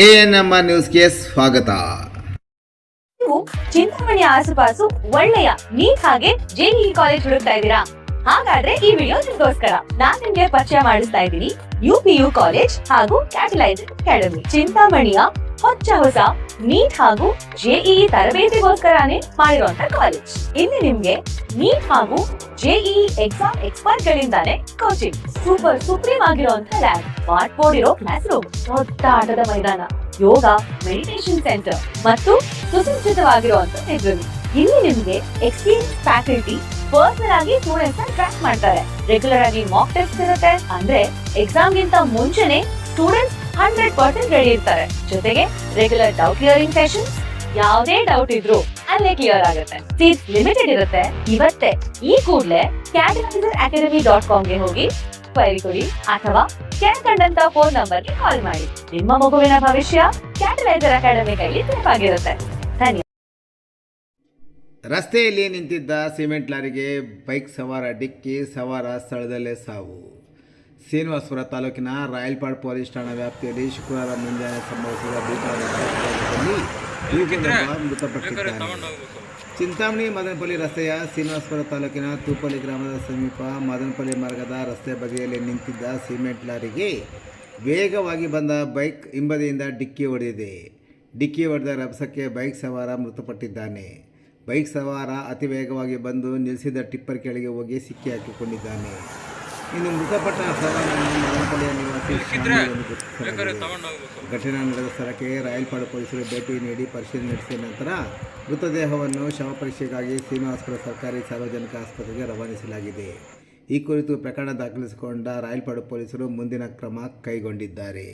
ANM ನ್ಯೂಸ್ಗೆ ಸ್ವಾಗತ. ನೀವು ಚಿಂತಾಮಣಿ ಆಸುಪಾಸು ಒಳ್ಳೆಯ ನೀಟ್ ಹಾಗೆ ಜೆಇಇ ಕಾಲೇಜ್ ಹುಡುಕ್ತಾ ಇದ್ದೀರಾ? ಹಾಗಾದ್ರೆ ಈ ವಿಡಿಯೋ ನಿಮಗೋಸ್ಕರ. ನಾನ್ ನಿಮ್ಗೆ ಪರಿಚಯ ಮಾಡಿಸ್ತಾ ಇದ್ದೀನಿ ಯುಪಿಯು ಕಾಲೇಜ್ ಹಾಗೂ ಕ್ಯಾಟಲೈಸರ್ ಅಕಾಡೆಮಿ. ಚಿಂತಾಮಣಿಯ ಹೊಸ ನೀಟ್ ಹಾಗೂ ಜೆಇಇ ತರಬೇತಿಗೋಸ್ಕರನೇ ಮಾಡಿರುವಂತ ಕಾಲೇಜ್. ಇಲ್ಲಿ ನಿಮ್ಗೆ ನೀಟ್ ಹಾಗೂ ಜೆಇಇ ಎಕ್ಸಾಮ್ ಎಕ್ಸ್ಪರ್ಟ್ ಗಳಿಂದಾನೇ ಕೋಚಿಂಗ್, ಸೂಪರ್ ಸುಪ್ರೀಂ ಆಗಿರುವಂತ ಲ್ಯಾಬ್, ಸ್ಮಾರ್ಟ್ ಬೋರ್ಡ್ ಇರೋ ಕ್ಲಾಸ್ ರೂಮ್, ದೊಡ್ಡ ಆಟದ ಮೈದಾನ, ಯೋಗ, ಮೆಡಿಟೇಷನ್ ಸೆಂಟರ್ ಮತ್ತು ಸುಸಜ್ಜಿತವಾಗಿರುವಂತ ಲೈಬ್ರರಿ. ಇಲ್ಲಿ ನಿಮ್ಗೆ ಎಕ್ಸ್ಪೀರಿಯನ್ಸ್ ಫ್ಯಾಕಲ್ಟಿ ಪರ್ಸನಲ್ ಆಗಿ ಸ್ಟೂಡೆಂಟ್ಸ್ ನ ಟ್ರ್ಯಾಕ್ ಮಾಡ್ತಾರೆ. ರೆಗ್ಯುಲರ್ ಆಗಿ ಮಾಕ್ ಟೆಸ್ಟ್ ಇರುತ್ತೆ, ಅಂದ್ರೆ ಎಕ್ಸಾಮ್ ಗಿಂತ ಮುಂಚೆನೆ ಸ್ಟೂಡೆಂಟ್ಸ್ 100% ರೆಡಿ ಇರ್ತಾರೆ. ಜೊತೆಗೆ ರೆಗ್ಯುಲರ್ ಡೌಟ್ ಕ್ಲಿಯರಿಂಗ್ ಸೆಷನ್ಸ್, ಯಾವುದೇ ಡೌಟ್ ಇದ್ರು ಅಲ್ಲೇ ಕ್ಲಿಯರ್ ಆಗುತ್ತೆ. ಸೀಟ್ ಲಿಮಿಟೆಡ್ ಇರುತ್ತೆ. ಇವತ್ತೇ ಈ ಕೂಡಲೇ catalyzeracademy.com ಗೆ ಹೋಗಿ ಕ್ವೈರಿ ಕೊಡಿ ಅಥವಾ ಕೆಳಕಂಡಂತ ಫೋನ್ ನಂಬರ್ಗೆ ಕಾಲ್ ಮಾಡಿ. ನಿಮ್ಮ ಮಗುವಿನ ಭವಿಷ್ಯ ಕ್ಯಾಟಲೈಸರ್ ಅಕಾಡೆಮಿ ಕೈಲಿ ತಪ್ಪಾಗಿರುತ್ತೆ. ಧನ್ಯವಾದ. ರಸ್ತೆಯಲ್ಲಿ ನಿಂತಿದ್ದ ಸಿಮೆಂಟ್ ಲಾರಿಗೆ ಬೈಕ್ ಸವಾರ ಡಿಕ್ಕಿ, ಸವಾರ ಸ್ಥಳದಲ್ಲೇ ಸಾವು. ಶ್ರೀನಿವಾಸಪುರ ತಾಲೂಕಿನ ರಾಯಲ್ಪಾಡ್ ಪೊಲೀಸ್ ಠಾಣಾ ವ್ಯಾಪ್ತಿಯಲ್ಲಿ ಶುಕ್ರವಾರ ಮುಂಜಾನೆ ಸಂಭವಿಸಿದ ಭೀಕರ ಅಪಘಾತದಲ್ಲಿ ಯುವಕನೊಬ್ಬ ಮೃತಪಟ್ಟಿದ್ದಾನೆ. ಚಿಂತಾಮಣಿ ಮದನಪಲ್ಲಿ ರಸ್ತೆಯ ಶ್ರೀನಿವಾಸಪುರ ತಾಲೂಕಿನ ತೂಪಲ್ಲಿ ಗ್ರಾಮದ ಸಮೀಪ ಮದನಪಲ್ಲಿ ಮಾರ್ಗದ ರಸ್ತೆ ಬದಿಯಲ್ಲಿ ನಿಂತಿದ್ದ ಸಿಮೆಂಟ್ ಲಾರಿಗೆ ವೇಗವಾಗಿ ಬಂದ ಬೈಕ್ ಹಿಂಬದಿಯಿಂದ ಡಿಕ್ಕಿ ಹೊಡೆದಿದೆ. ಡಿಕ್ಕಿ ಹೊಡೆದ ರಭಸಕ್ಕೆ ಬೈಕ್ ಸವಾರ ಮೃತಪಟ್ಟಿದ್ದಾನೆ. ಬೈಕ್ ಸವಾರ ಅತಿ ವೇಗವಾಗಿ ಬಂದು ನಿಲ್ಲಿಸಿದ ಟಿಪ್ಪರ್ ಕೆಳಗೆ ಹೋಗಿ ಸಿಕ್ಕಿ ಹಾಕಿಕೊಂಡಿದ್ದಾನೆ. ಇನ್ನು ಮೃತಪಟ್ಟ ಸವಾರನನ್ನು ಮದನಪಲ್ಲಿಯ ನಿವಾಸಿ ಘಟನೆ ನಡೆದ ಸ್ಥಳಕ್ಕೆ ರಾಯಲ್ಪಾಡ್ ಪೊಲೀಸರು ಭೇಟಿ ನೀಡಿ ಪರಿಶೀಲನೆ ನಡೆಸಿದ ನಂತರ ಮೃತದೇಹವನ್ನು ಶವ ಪರೀಕ್ಷೆಗಾಗಿ ಶ್ರೀನಿವಾಸಪುರ ಸರ್ಕಾರಿ ಸಾರ್ವಜನಿಕ ಆಸ್ಪತ್ರೆಗೆ ರವಾನಿಸಲಾಗಿದೆ. ಈ ಕುರಿತು ಪ್ರಕರಣ ದಾಖಲಿಸಿಕೊಂಡ ರಾಯಲ್ಪಾಡ್ ಪೊಲೀಸರು ಮುಂದಿನ ಕ್ರಮ ಕೈಗೊಂಡಿದ್ದಾರೆ.